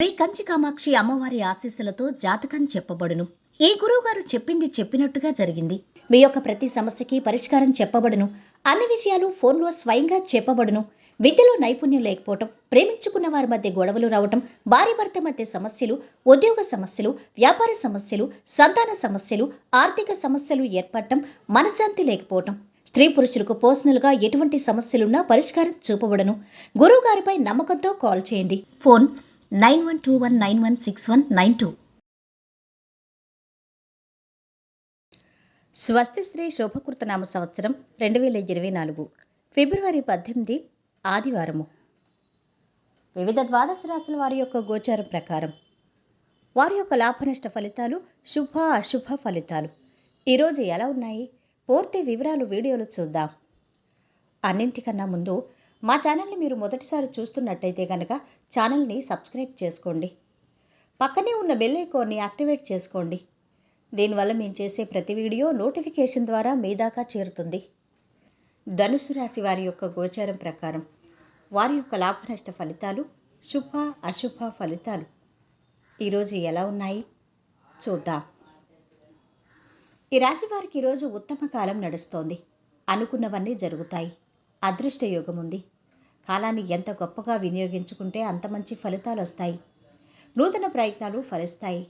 శ్రీ కంచి కామాక్షి అమ్మవారి ఆశీస్సులతో జాతకం చెప్పబడును. ఈ గురువుగారు చెప్పింది చెప్పినట్టుగా జరిగింది. మీ యొక్క ప్రతి సమస్యకి పరిష్కారం చెప్పబడును. అన్ని విషయాలు ఫోన్లో స్వయంగా చెప్పబడును. విద్యలో నైపుణ్యం లేకపోవటం, ప్రేమించుకున్న వారి మధ్య గొడవలు రావటం, భార్య భర్త మధ్య సమస్యలు, ఉద్యోగ సమస్యలు, వ్యాపార సమస్యలు, సంతాన సమస్యలు, ఆర్థిక సమస్యలు ఏర్పడటం, మనశ్శాంతి లేకపోవటం, స్త్రీ పురుషులకు పర్సనల్గా ఎటువంటి సమస్యలున్నా పరిష్కారం చూపబడును. గురువుగారిపై నమ్మకంతో కాల్ చేయండి. ఫోన్ 9121916192. స్వస్తి శ్రీ శోభకృతనామ సంవత్సరం 2024 ఫిబ్రవరి 18 ఆదివారము. వివిధ ద్వాదశ రాశుల వారి యొక్క గోచారం ప్రకారం వారి యొక్క లాభనష్ట ఫలితాలు, శుభ అశుభ ఫలితాలు ఈరోజు ఎలా ఉన్నాయి, పూర్తి వివరాలు వీడియోలు చూద్దాం. అన్నింటికన్నా ముందు మా ఛానల్ని మీరు మొదటిసారి చూస్తున్నట్టయితే కనుక ఛానల్ని సబ్స్క్రైబ్ చేసుకోండి. పక్కనే ఉన్న బెల్ ఐకాన్ని యాక్టివేట్ చేసుకోండి. దీనివల్ల మేము చేసే ప్రతి వీడియో నోటిఫికేషన్ ద్వారా మీ దాకా చేరుతుంది. ధనుసు రాశి వారి యొక్క గోచారం ప్రకారం వారి యొక్క లాభనష్ట ఫలితాలు, శుభ అశుభ ఫలితాలు ఈరోజు ఎలా ఉన్నాయి చూద్దాం. ఈ రాశి వారికి ఈరోజు ఉత్తమ కాలం నడుస్తోంది. అనుకున్నవన్నీ జరుగుతాయి. అదృష్ట యోగం ఉంది. కాలాన్ని ఎంత గొప్పగా వినియోగించుకుంటే అంత మంచి ఫలితాలు వస్తాయి. నూతన ప్రయత్నాలు ఫలిస్తాయి.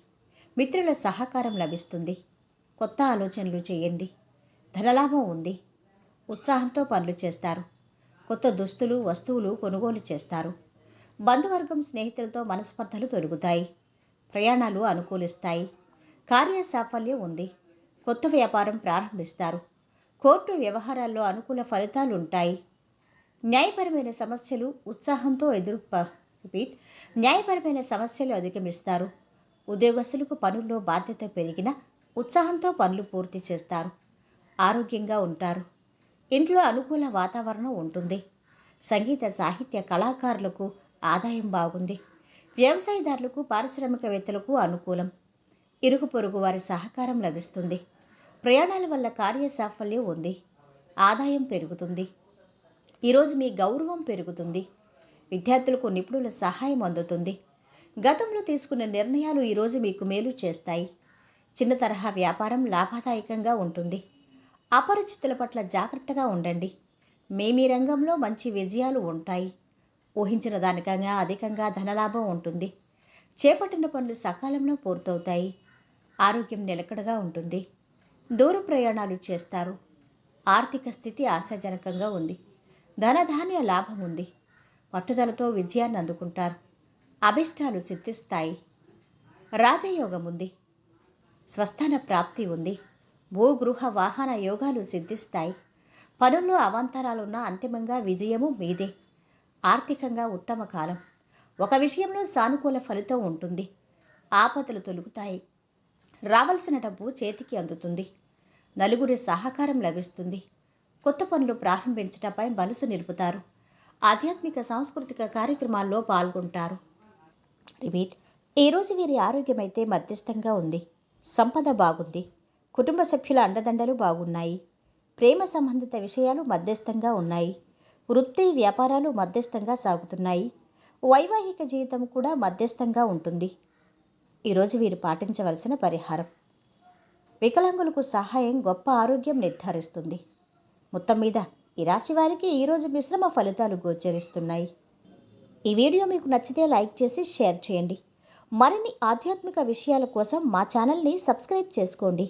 మిత్రుల సహకారం లభిస్తుంది. కొత్త ఆలోచనలు చేయండి. ధనలాభం ఉంది. ఉత్సాహంతో పనులు చేస్తారు. కొత్త దుస్తులు, వస్తువులు కొనుగోలు చేస్తారు. బంధువర్గం, స్నేహితులతో మనస్పర్ధలు తొలగుతాయి. ప్రయాణాలు అనుకూలిస్తాయి. కార్య సాఫల్యం ఉంది. కొత్త వ్యాపారం ప్రారంభిస్తారు. కోర్టు వ్యవహారాల్లో అనుకూల ఫలితాలు ఉంటాయి. న్యాయపరమైన సమస్యలు న్యాయపరమైన సమస్యలు అధిగమిస్తారు. ఉద్యోగస్తులకు పనుల్లో బాధ్యత పెరిగిన ఉత్సాహంతో పనులు పూర్తి చేస్తారు. ఆరోగ్యంగా ఉంటారు. ఇంట్లో అనుకూల వాతావరణం ఉంటుంది. సంగీత సాహిత్య కళాకారులకు ఆదాయం బాగుంది. వ్యవసాయదారులకు, పారిశ్రామికవేత్తలకు అనుకూలం. ఇరుగు పొరుగు వారి సహకారం లభిస్తుంది. ప్రయాణాల వల్ల కార్య సాఫల్యం ఉంది. ఆదాయం పెరుగుతుంది. ఈరోజు మీ గౌరవం పెరుగుతుంది. విద్యార్థులకు నిపుణుల సహాయం అందుతుంది. గతంలో తీసుకున్న నిర్ణయాలు ఈరోజు మీకు మేలు చేస్తాయి. చిన్న తరహా వ్యాపారం లాభదాయకంగా ఉంటుంది. అపరిచితుల పట్ల జాగ్రత్తగా ఉండండి. మీ రంగంలో మంచి విజయాలు ఉంటాయి. ఊహించిన దానికన్నా అధికంగా ధనలాభం ఉంటుంది. చేపట్టిన పనులు సకాలంలో పూర్తవుతాయి. ఆరోగ్యం నిలకడగా ఉంటుంది. దూర ప్రయాణాలు చేస్తారు. ఆర్థిక స్థితి ఆశాజనకంగా ఉంది. ధనధాన్య లాభం ఉంది. పట్టుదలతో విజయాన్ని అందుకుంటారు. అభిష్టాలు సిద్ధిస్తాయి. రాజయోగం ఉంది. స్వస్థాన ప్రాప్తి ఉంది. భూగృహ వాహన యోగాలు సిద్ధిస్తాయి. పనుల్లో అవాంతరాలున్న అంతిమంగా విజయము మీదే. ఆర్థికంగా ఉత్తమ కాలం. ఒక విషయంలో సానుకూల ఫలితం ఉంటుంది. ఆపదలు తొలుగుతాయి. రావాల్సిన డబ్బు చేతికి అందుతుంది. నలుగురి సహకారం లభిస్తుంది. కొత్త పనులు ప్రారంభించటంపై మనసు నిలుపుతారు. ఆధ్యాత్మిక సాంస్కృతిక కార్యక్రమాల్లో పాల్గొంటారు. ఈరోజు వీరి ఆరోగ్యం అయితే మధ్యస్థంగా ఉంది. సంపద బాగుంది. కుటుంబ సభ్యుల అండదండలు బాగున్నాయి. ప్రేమ సంబంధిత విషయాలు మధ్యస్థంగా ఉన్నాయి. వృత్తి వ్యాపారాలు మధ్యస్థంగా సాగుతున్నాయి. వైవాహిక జీవితం కూడా మధ్యస్థంగా ఉంటుంది. ఈరోజు వీరు పాటించవలసిన పరిహారం: వికలాంగులకు సహాయం గొప్ప ఆరోగ్యం నిర్ధారిస్తుంది. మొత్తం మీద ఈ రాశి వారికి ఈరోజు మిశ్రమ ఫలితాలు గోచరిస్తున్నాయి. ఈ వీడియో మీకు నచ్చితే లైక్ చేసి షేర్ చేయండి. మరిన్ని ఆధ్యాత్మిక విషయాల కోసం మా ఛానల్ని సబ్స్క్రైబ్ చేసుకోండి.